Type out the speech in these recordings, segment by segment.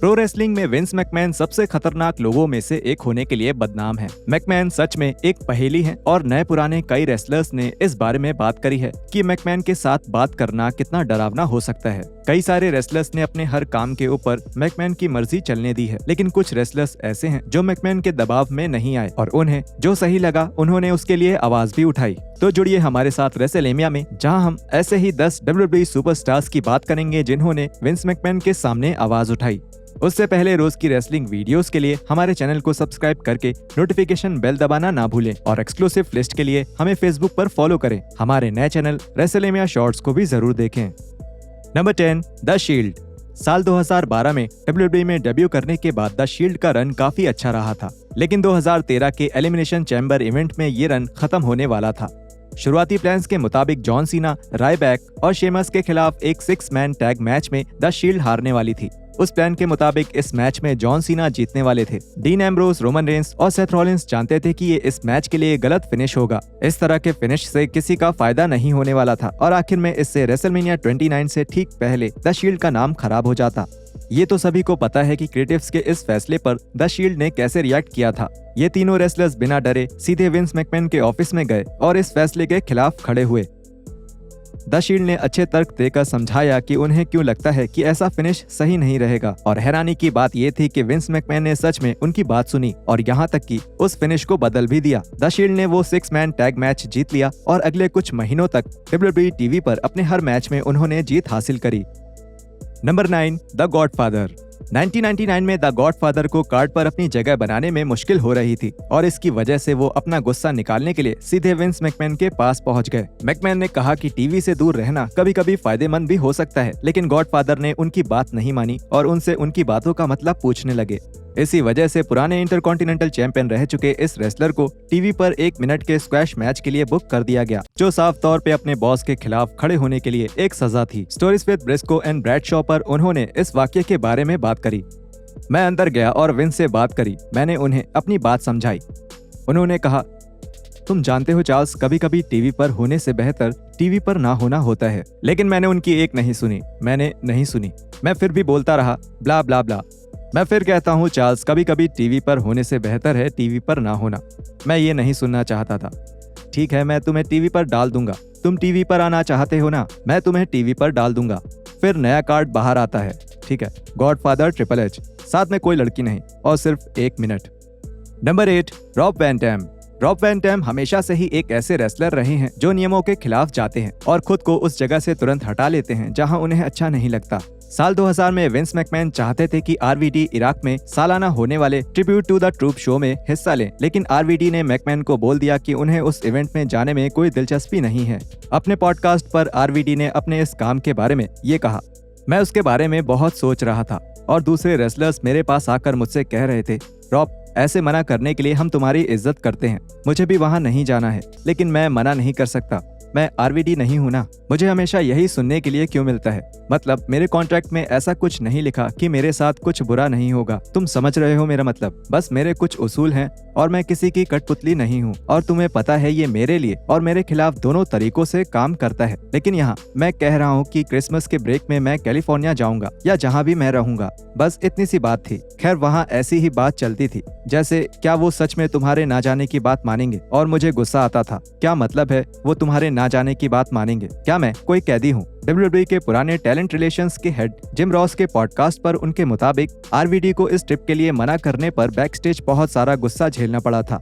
Pro wrestling में Vince McMahon सबसे खतरनाक लोगों में से एक होने के लिए बदनाम है। मैकमैन सच में एक पहेली है और नए पुराने कई रेसलर्स ने इस बारे में बात करी है कि मैकमैन के साथ बात करना कितना डरावना हो सकता है। कई सारे रेसलर्स ने अपने हर काम के ऊपर मैकमैन की मर्जी चलने दी है, लेकिन कुछ रेसलर्स ऐसे हैं जो मैकमैन के दबाव में नहीं आए और उन्हें जो सही लगा उन्होंने उसके लिए आवाज भी उठाई। तो जुड़िए हमारे साथ रेसलमेनिया में, जहां हम ऐसे ही 10 WWE सुपरस्टार्स की बात करेंगे जिन्होंने विंस मैकमैन के सामने आवाज उठाई। उससे पहले रोज की रेसलिंग वीडियोस के लिए हमारे चैनल को सब्सक्राइब करके नोटिफिकेशन बेल दबाना ना भूलें और एक्सक्लूसिव लिस्ट के लिए हमें फेसबुक पर फॉलो करें। हमारे नए चैनल रेसलमेनिया शॉर्ट्स को भी जरूर देखें। Number 10, the shield. साल 2012 में WWE में डेब्यू करने के बाद द शील्ड का रन काफी अच्छा रहा था, लेकिन 2013 के एलिमिनेशन चैम्बर इवेंट में ये रन खत्म होने वाला था। शुरुआती प्लान्स के मुताबिक जॉन सीना, रायबैक और शेमस के खिलाफ एक 6 मैन टैग मैच में द शील्ड हारने वाली थी। उस प्लान के मुताबिक इस मैच में जॉन सीना जीतने वाले थे। डीन एम्ब्रोस, रोमन रेंस और सेथ रॉलिंस जानते थे कि ये इस मैच के लिए गलत फिनिश होगा। इस तरह के फिनिश से किसी का फायदा नहीं होने वाला था और आखिर में इससे रेसलमेनिया 29 से ठीक पहले द शील्ड का नाम खराब हो जाता। ये तो सभी को पता है कि क्रिएटिव्स के इस फैसले पर द शील्ड ने कैसे रिएक्ट किया था। ये तीनों रेसलर्स बिना डरे सीधे विंस मैकमैन के ऑफिस में गए और इस फैसले के खिलाफ खड़े हुए। द शील्ड ने अच्छे तर्क देकर समझाया कि उन्हें क्यों लगता है कि ऐसा फिनिश सही नहीं रहेगा और हैरानी की बात ये थी कि विंस मैकमैन ने सच में उनकी बात सुनी और यहाँ तक कि उस फिनिश को बदल भी दिया। द शील्ड ने वो 6 मैन टैग मैच जीत लिया और अगले कुछ महीनों तक WWE टीवी पर अपने हर मैच में उन्होंने जीत हासिल करी। Number 9, the godfather. 1999 में द गॉडफादर को कार्ड पर अपनी जगह बनाने में मुश्किल हो रही थी और इसकी वजह से वो अपना गुस्सा निकालने के लिए सीधे विंस मैकमैन के पास पहुंच गए। मैकमैन ने कहा कि टीवी से दूर रहना कभी कभी फायदेमंद भी हो सकता है, लेकिन गॉडफादर ने उनकी बात नहीं मानी और उनसे उनकी बातों का मतलब पूछने लगे। इसी वजह से पुराने इंटरकॉन्टिनेंटल चैंपियन रह चुके इस रेसलर को टीवी पर 1 मिनट के स्क्वैश मैच के लिए बुक कर दिया गया, जो साफ तौर पे अपने बॉस के खिलाफ खड़े होने के लिए एक सजा थी। Stories with Briscoe and Bradshaw पर उन्होंने इस वाक्य के बारे में बात करी। मैं अंदर गया और विंस से बात करी। मैंने उन्हें अपनी बात समझाई। उन्होंने कहा, तुम जानते हो चार्ल्स, कभी कभी टीवी पर होने से बेहतर टीवी पर ना होना होता है। लेकिन मैंने उनकी एक नहीं सुनी। मैं फिर भी बोलता रहा, ब्ला ब्ला ब्ला। मैं फिर कहता हूँ चार्ल्स, कभी कभी टीवी पर होने से बेहतर है टीवी पर ना होना। मैं ये नहीं सुनना चाहता था। ठीक है, मैं तुम्हें टीवी पर डाल दूंगा। तुम टीवी पर आना चाहते हो ना, मैं तुम्हें टीवी पर डाल दूंगा। फिर नया कार्ड बाहर आता है। ठीक है, गॉडफादर ट्रिपल एच, साथ में कोई लड़की नहीं और सिर्फ 1 मिनट। Number 8, Rob Van Dam. Rob Van Dam हमेशा से ही एक ऐसे रेसलर रहे हैं जो नियमों के खिलाफ जाते हैं और खुद को उस जगह से तुरंत हटा लेते हैं जहां उन्हें अच्छा नहीं लगता। साल 2000 में विंस मैकमैन चाहते थे कि RVD इराक में सालाना होने वाले tribute to the troop show में हिस्सा लें, लेकिन RVD ने मैकमैन को बोल दिया कि उन्हें उस इवेंट में जाने में कोई दिलचस्पी नहीं है। अपने पॉडकास्ट पर RVD ने अपने इस काम के बारे में ये कहा, मैं उसके बारे में बहुत सोच रहा था और दूसरे रेसलर्स मेरे पास आकर मुझसे कह रहे थे, रॉब, ऐसे मना करने के लिए हम तुम्हारी इज्जत करते हैं। मुझे भी वहाँ नहीं जाना है, लेकिन मैं मना नहीं कर सकता। मैं RVD नहीं हूँ ना। मुझे हमेशा यही सुनने के लिए क्यों मिलता है? मतलब मेरे कॉन्ट्रैक्ट में ऐसा कुछ नहीं लिखा कि मेरे साथ कुछ बुरा नहीं होगा। तुम समझ रहे हो मेरा मतलब? बस मेरे कुछ उसूल हैं और मैं किसी की कठपुतली नहीं हूँ और तुम्हें पता है ये मेरे लिए और मेरे खिलाफ दोनों तरीकों से काम करता है। लेकिन यहाँ मैं कह रहा हूँ कि क्रिसमस के ब्रेक में मैं कैलिफोर्निया जाऊंगा या जहाँ भी मैं रहूंगा। बस इतनी सी बात थी। खैर, वहाँ ऐसी ही बात चलती थी जैसे क्या वो सच में तुम्हारे ना जाने की बात मानेंगे? और मुझे गुस्सा आता था, क्या मतलब है वो तुम्हारे ना जाने की बात मानेंगे? क्या मैं कोई कैदी हूँ? WWE के पुराने टैलेंट रिलेशंस के हेड जिम रॉस के पॉडकास्ट पर उनके मुताबिक RVD को इस ट्रिप के लिए मना करने पर बैकस्टेज बहुत सारा गुस्सा झेलना पड़ा था।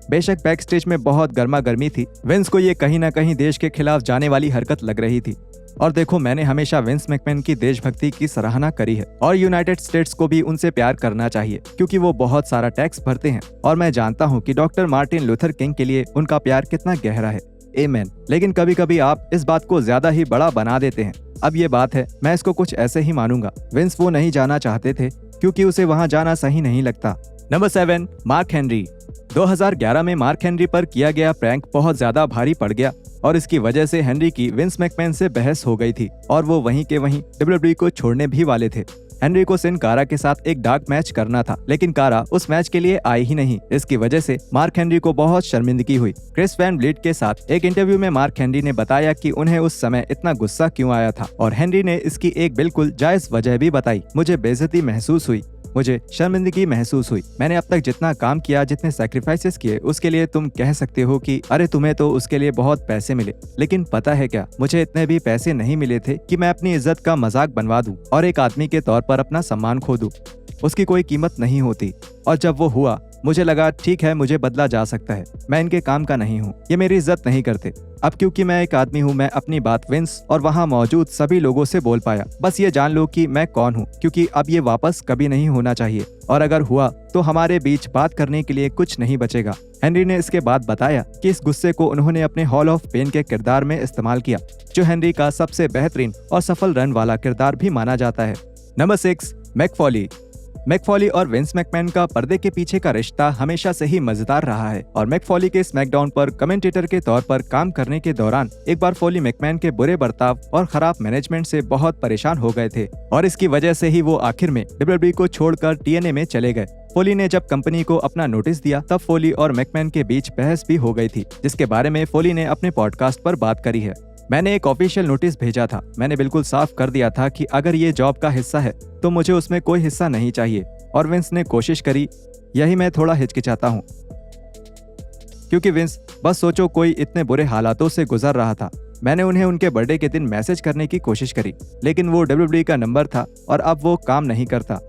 बेशक बैकस्टेज में बहुत गर्मा गर्मी थी। विंस को ये कहीं ना कहीं देश के खिलाफ जाने वाली हरकत लग रही थी। और देखो, मैंने हमेशा विंस मैकमैन की देशभक्ति की सराहना करी है और यूनाइटेड स्टेट्स को भी उनसे प्यार करना चाहिए क्योंकि वो बहुत सारा टैक्स भरते हैं और मैं जानता हूँ कि डॉक्टर मार्टिन लूथर किंग के लिए उनका प्यार कितना गहरा है। आमेन। लेकिन कभी कभी आप इस बात को ज्यादा ही बड़ा बना देते हैं। अब ये बात है, मैं इसको कुछ ऐसे ही मानूंगा। विंस वो नहीं जाना चाहते थे क्योंकि उसे वहां जाना सही नहीं लगता। Number 7, mark Henry. 2011 में मार्क हेनरी पर किया गया प्रैंक बहुत ज्यादा भारी पड़ गया और इसकी वजह से हेनरी की विंस मैकमैन से बहस हो गई थी और वो वहीं के वहीं WWE को छोड़ने भी वाले थे। हेनरी को सिन कारा के साथ एक डार्क मैच करना था, लेकिन कारा उस मैच के लिए आई ही नहीं। इसकी वजह से मार्क हेनरी को बहुत शर्मिंदगी हुई। क्रिस वैन व्लीट के साथ एक इंटरव्यू में मार्क हेनरी ने बताया कि उन्हें उस समय इतना गुस्सा क्यों आया था, और हेनरी ने इसकी एक बिल्कुल जायज वजह भी बताई। मुझे बेइज्जती महसूस हुई, मुझे शर्मिंदगी महसूस हुई। मैंने अब तक जितना काम किया, जितने सैक्रिफाइसेस किए, उसके लिए तुम कह सकते हो कि अरे तुम्हें तो उसके लिए बहुत पैसे मिले, लेकिन पता है क्या, मुझे इतने भी पैसे नहीं मिले थे कि मैं अपनी इज्जत का मजाक बनवा दूं और एक आदमी के तौर पर अपना सम्मान खो दूं। उसकी कोई कीमत नहीं होती। और जब वो हुआ, मुझे लगा ठीक है, मुझे बदला जा सकता है, मैं इनके काम का नहीं हूँ, ये मेरी इज्जत नहीं करते। अब क्योंकि मैं एक आदमी हूँ, मैं अपनी बात विंस और वहाँ मौजूद सभी लोगों से बोल पाया। बस ये जान लो कि मैं कौन हूँ, क्योंकि अब ये वापस कभी नहीं होना चाहिए, और अगर हुआ तो हमारे बीच बात करने के लिए कुछ नहीं बचेगा। हेनरी ने इसके बाद बताया कि इस गुस्से को उन्होंने अपने हॉल ऑफ पेन के किरदार में इस्तेमाल किया, जो हेनरी का सबसे बेहतरीन और सफल रन वाला किरदार भी माना जाता है। नंबर 6, मैकफॉली। मैकफॉली और विंस मैकमैन का पर्दे के पीछे का रिश्ता हमेशा से ही मजेदार रहा है, और मैकफॉली के स्मैकडाउन पर कमेंटेटर के तौर पर काम करने के दौरान एक बार फॉली मैकमैन के बुरे बर्ताव और खराब मैनेजमेंट से बहुत परेशान हो गए थे, और इसकी वजह से ही वो आखिर में डब्ल्यूडब्ल्यूई को छोड़कर टीएनए में चले गए। फॉली ने जब कंपनी को अपना नोटिस दिया, तब फॉली और मैकमैन के बीच बहस भी हो गई थी, जिसके बारे में फॉली ने अपने पॉडकास्ट पर बात करी है। मैंने एक ऑफिशियल नोटिस भेजा था, मैंने बिल्कुल साफ कर दिया था कि अगर ये जॉब का हिस्सा है तो मुझे उसमें कोई हिस्सा नहीं चाहिए, और विंस ने कोशिश करी, यही मैं थोड़ा हिचकिचाता हूँ, क्योंकि विंस, बस सोचो कोई इतने बुरे हालातों से गुजर रहा था। मैंने उन्हें उनके बर्थडे के दिन मैसेज करने की कोशिश करी, लेकिन वो डब्ल्यूडब्ल्यूई का नंबर था और अब वो काम नहीं करता।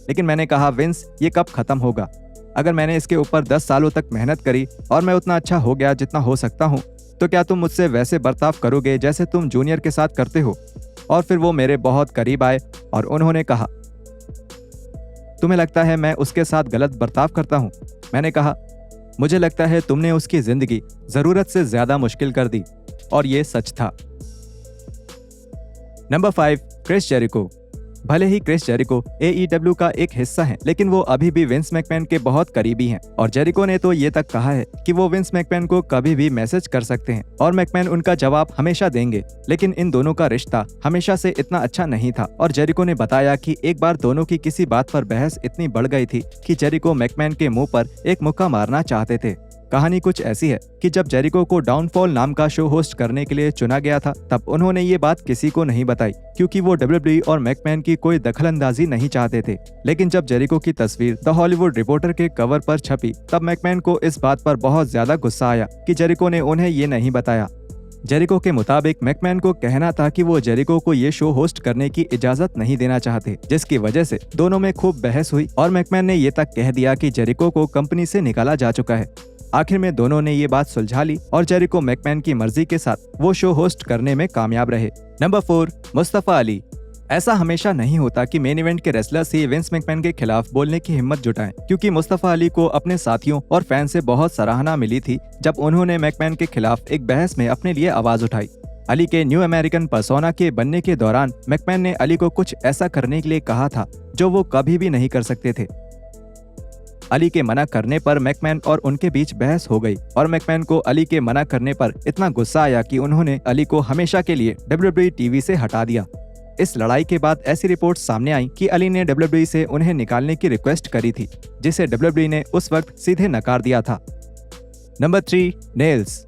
लेकिन मैंने कहा, विंस, ये कब खत्म होगा? अगर मैंने इसके ऊपर 10 सालों तक मेहनत करी और मैं उतना अच्छा हो गया जितना हो सकता हूँ, तो क्या तुम मुझसे वैसे बर्ताव करोगे जैसे तुम जूनियर के साथ करते हो? और फिर वो मेरे बहुत करीब आए और उन्होंने कहा, तुम्हें लगता है मैं उसके साथ गलत बर्ताव करता हूँ? मैंने कहा, मुझे लगता है तुमने उसकी जिंदगी जरूरत से ज्यादा मुश्किल कर दी, और ये सच था। Number 5, Chris Jericho. भले ही क्रिस जेरिको AEW का एक हिस्सा हैं, लेकिन वो अभी भी विंस मैकमैन के बहुत करीबी हैं, और जेरिको ने तो ये तक कहा है कि वो विंस मैकमैन को कभी भी मैसेज कर सकते हैं और मैकमैन उनका जवाब हमेशा देंगे। लेकिन इन दोनों का रिश्ता हमेशा से इतना अच्छा नहीं था, और जेरिको ने बताया कि एक बार दोनों की किसी बात पर बहस इतनी बढ़ गई थी कि जेरिको मैकमैन के मुंह पर एक मुक्का मारना चाहते थे। कहानी कुछ ऐसी है कि जब जेरिको को डाउनफॉल नाम का शो होस्ट करने के लिए चुना गया था, तब उन्होंने ये बात किसी को नहीं बताई, क्योंकि वो डब्ल्यूडब्ल्यूई और मैकमैन की कोई दखलंदाजी नहीं चाहते थे। लेकिन जब जेरिको की तस्वीर द हॉलीवुड रिपोर्टर के कवर पर छपी, तब मैकमैन को इस बात पर बहुत ज्यादा गुस्सा आया कि जेरिको ने उन्हें ये नहीं बताया। जेरिको के मुताबिक मैकमैन को कहना था कि वो जेरिको को ये शो होस्ट करने की इजाजत नहीं देना चाहते, जिसकी वजह से दोनों में खूब बहस हुई, और मैकमैन ने ये तक कह दिया कि जेरिको को कंपनी से निकाला जा चुका है। आखिर में दोनों ने ये बात सुलझा ली, और जेरिको मैकमैन की मर्जी के साथ वो शो होस्ट करने में कामयाब रहे। नंबर 4, मुस्तफा अली। ऐसा हमेशा नहीं होता कि मेन इवेंट के रेसलर्स ही विंस मैकमैन के खिलाफ बोलने की हिम्मत जुटाएं, क्योंकि मुस्तफा अली को अपने साथियों और फैन से बहुत सराहना मिली थी जब उन्होंने मैकमैन के खिलाफ एक बहस में अपने लिए आवाज उठाई। अली के न्यू अमेरिकन पर्सोना के बनने के दौरान मैकमैन ने अली को कुछ ऐसा करने के लिए कहा था जो वो कभी भी नहीं कर सकते थे। अली के मना करने पर मैकमैन और उनके बीच बहस हो गई, और मैकमैन को अली के मना करने पर इतना गुस्सा आया कि उन्होंने अली को हमेशा के लिए डब्ल्यूडब्ल्यूई टीवी से हटा दिया। इस लड़ाई के बाद ऐसी रिपोर्ट सामने आई कि अली ने डब्ल्यूडब्ल्यूई से उन्हें निकालने की रिक्वेस्ट करी थी, जिसे डब्ल्यूडब्ल्यूई ने उस वक्त सीधे नकार दिया था। Number 3, nails.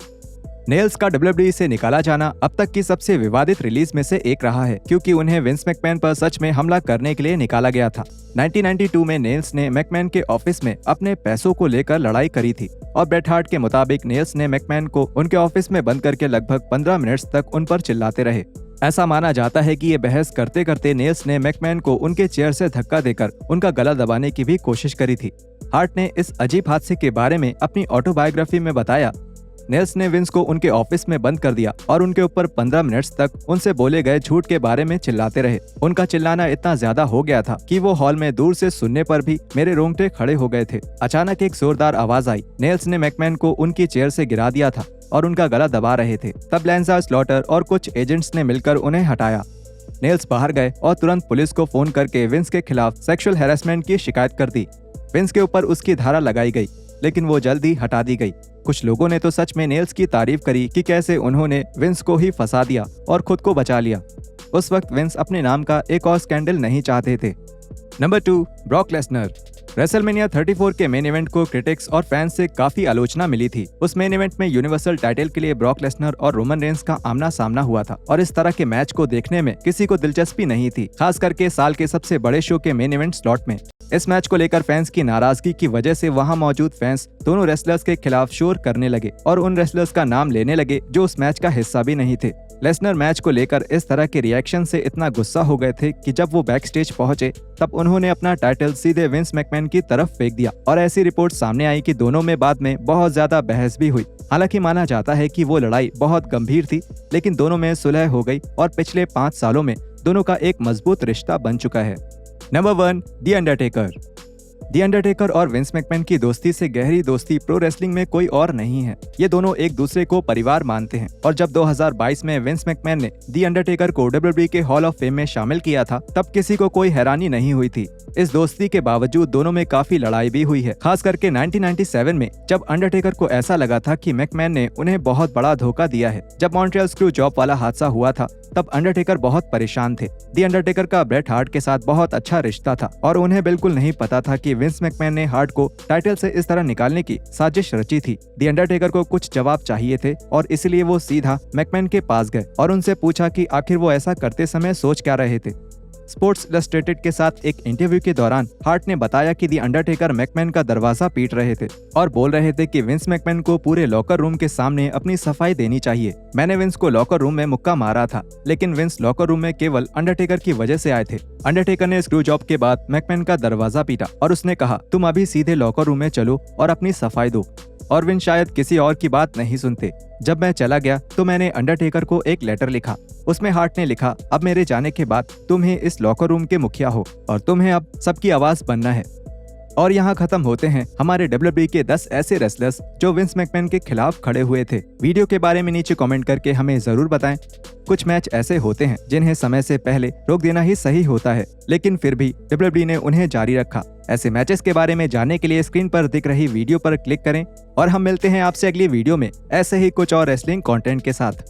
नेल्स का डब्ल्यूडब्ल्यूई से निकाला जाना अब तक की सबसे विवादित रिलीज में से एक रहा है, क्योंकि उन्हें विंस मैकमैन पर सच में हमला करने के लिए निकाला गया था। 1992 में नेल्स ने मैकमैन के ऑफिस में अपने पैसों को लेकर लड़ाई करी थी, और ब्रेट हार्ट के मुताबिक नेल्स ने मैकमैन को उनके ऑफिस में बंद करके लगभग 15 मिनट्स तक उन पर चिल्लाते रहे। ऐसा माना जाता है कि ये बहस करते करते नेल्स ने मैकमैन को उनके चेयर से धक्का देकर उनका गला दबाने की भी कोशिश करी थी। हार्ट ने इस अजीब हादसे के बारे में अपनी ऑटोबायोग्राफी में बताया, नेल्स ने विंस को उनके ऑफिस में बंद कर दिया और उनके ऊपर 15 मिनट्स तक उनसे बोले गए झूठ के बारे में चिल्लाते रहे। उनका चिल्लाना इतना ज्यादा हो गया था कि वो हॉल में दूर से सुनने पर भी मेरे रोंगटे खड़े हो गए थे। अचानक एक जोरदार आवाज आई। नेल्स ने मैकमैन को उनकी चेयर से गिरा दिया था और उनका गला दबा रहे थे। तब लैंसा स्लॉटर और कुछ एजेंट्स ने मिलकर उन्हें हटाया। नेल्स बाहर गए और तुरंत पुलिस को फोन करके विंस के खिलाफ सेक्सुअल हैरेसमेंट की शिकायत कर दी। विंस के ऊपर उसकी धारा लगाई गई, लेकिन वो जल्द ही हटा दी गई। कुछ लोगों ने तो सच में नेल्स की तारीफ करी कि कैसे उन्होंने विंस को ही फंसा दिया और खुद को बचा लिया। उस वक्त विंस अपने नाम का एक और स्कैंडल नहीं चाहते थे। Number 2, Brock Lesnar. रेसलमेनिया 34 के मेन इवेंट को क्रिटिक्स और फैंस से काफी आलोचना मिली थी। उस मेन इवेंट में यूनिवर्सल टाइटल के लिए ब्रॉक लेसनर और रोमन रेंस का आमना सामना हुआ था और इस तरह के मैच को देखने में किसी को दिलचस्पी नहीं थी, खास करके साल के सबसे बड़े शो के मेन इवेंट स्लॉट में। इस मैच को लेकर फैंस की नाराजगी की वजह से वहां मौजूद फैंस दोनों रेसलर्स के खिलाफ शोर करने लगे और उन रेसलर्स का नाम लेने लगे जो उस मैच का हिस्सा भी नहीं थे। लेसनर मैच को लेकर इस तरह के रिएक्शन से इतना गुस्सा हो गए थे कि जब वो बैक स्टेज पहुंचे तब उन्होंने अपना टाइटल सीधे विंस मैकमैन की तरफ फेंक दिया और ऐसी रिपोर्ट सामने आई कि दोनों में बाद में बहुत ज्यादा बहस भी हुई। हालांकि माना जाता है कि वो लड़ाई बहुत गंभीर थी, लेकिन दोनों में सुलह हो गई और पिछले 5 सालों में दोनों का एक मजबूत रिश्ता बन चुका है। Number 1, the Undertaker. The Undertaker और विंस मैकमैन की दोस्ती से गहरी दोस्ती प्रो रेसलिंग में कोई और नहीं है। ये दोनों एक दूसरे को परिवार मानते हैं और जब 2022 में विंस मैकमैन ने द अंडरटेकर को WWE के हॉल ऑफ फेम में शामिल किया था तब किसी को कोई हैरानी नहीं हुई थी। इस दोस्ती के बावजूद दोनों में काफी लड़ाई भी हुई है, खास करके 1997 में जब अंडरटेकर को ऐसा लगा था कि मैकमैन ने उन्हें बहुत बड़ा धोखा दिया है। जब मॉन्ट्रियल स्क्रू जॉब वाला हादसा हुआ था तब अंडरटेकर बहुत परेशान थे। द अंडरटेकर का ब्रेट हार्ट के साथ बहुत अच्छा रिश्ता था और उन्हें बिल्कुल नहीं पता था कि विंस मैकमैन ने हार्ट को टाइटल से इस तरह निकालने की साजिश रची थी। द अंडरटेकर को कुछ जवाब चाहिए थे और इसलिए वो सीधा मैकमैन के पास गए और उनसे पूछा कि आखिर वो ऐसा करते समय सोच क्या रहे थे। स्पोर्ट्स इलस्ट्रेटेड के साथ एक इंटरव्यू के दौरान हार्ट ने बताया कि द अंडरटेकर मैकमैन का दरवाजा पीट रहे थे और बोल रहे थे कि विंस मैकमैन को पूरे लॉकर रूम के सामने अपनी सफाई देनी चाहिए। मैंने विंस को लॉकर रूम में मुक्का मारा था, लेकिन विंस लॉकर रूम में केवल अंडरटेकर की वजह से आए थे। अंडरटेकर ने स्क्रू जॉब के बाद मैकमैन का दरवाजा पीटा और उसने कहा, तुम अभी सीधे लॉकर रूम में चलो और अपनी सफाई दो। और विंस शायद किसी और की बात नहीं सुनते। जब मैं चला गया तो मैंने अंडरटेकर को एक लेटर लिखा। उसमें हार्ट ने लिखा, अब मेरे जाने के बाद तुम ही इस लॉकर रूम के मुखिया हो और तुम्हें अब सबकी आवाज बनना है। और यहाँ खत्म होते हैं हमारे WWE के 10 ऐसे रेसलर्स जो विंस मैकमैन के खिलाफ खड़े हुए थे। वीडियो के बारे में नीचे कमेंट करके हमें जरूर बताएं। कुछ मैच ऐसे होते हैं जिन्हें समय से पहले रोक देना ही सही होता है, लेकिन फिर भी WWE ने उन्हें जारी रखा। ऐसे मैचेस के बारे में जानने के लिए स्क्रीन पर दिख रही वीडियो पर क्लिक करें और हम मिलते हैं आपसे अगली वीडियो में ऐसे ही कुछ और रेसलिंग कंटेंट के साथ।